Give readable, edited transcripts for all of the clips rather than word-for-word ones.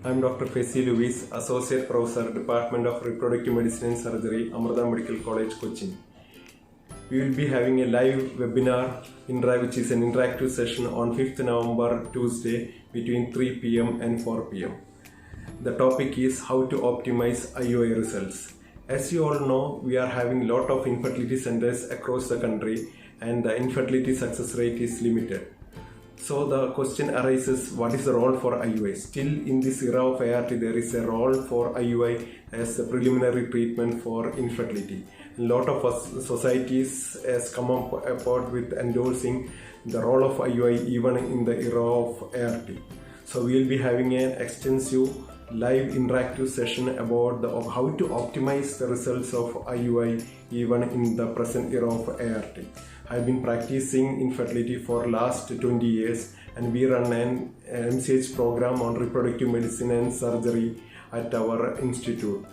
I am Dr. Fessy Louis, Associate Professor, Department of Reproductive Medicine and Surgery, Amrita Medical College, Kochi. We will be having a live webinar, which is an interactive session on 5th November, Tuesday, between 3 p.m. and 4 p.m. The topic is how to optimize IUI results. As you all know, we are having a lot of infertility centers across the country and the infertility success rate is limited. So the question arises, what is the role for IUI? Still in this era of ART, there is a role for IUI as a preliminary treatment for infertility. A lot of us societies has come up with endorsing the role of IUI even in the era of ART. So we will be having an extensive live interactive session about how to optimize the results of IUI even in the present era of ART. I've been practicing infertility for last 20 years and we run an MCH program on reproductive medicine and surgery at our institute.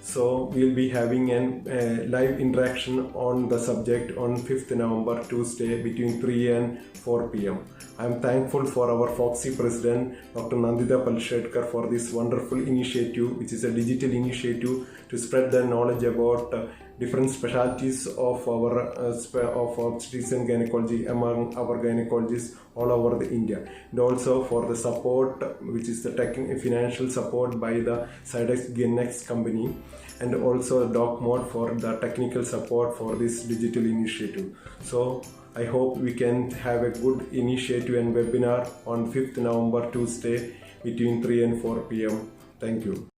So we'll be having a live interaction on the subject on 5th November, Tuesday between 3 and 4 p.m. I am thankful for our FOXY President, Dr. Nandita Palshetkar, for this wonderful initiative, which is a digital initiative to spread the knowledge about different specialties of our obstetrics and gynecology among our gynecologists all over the India, and also for the support, which is the financial support by the Cydex Genex company, and also DocMode for the technical support for this digital initiative. So I hope we can have a good initiative and webinar on 5th November, Tuesday between 3 and 4 p.m. Thank you.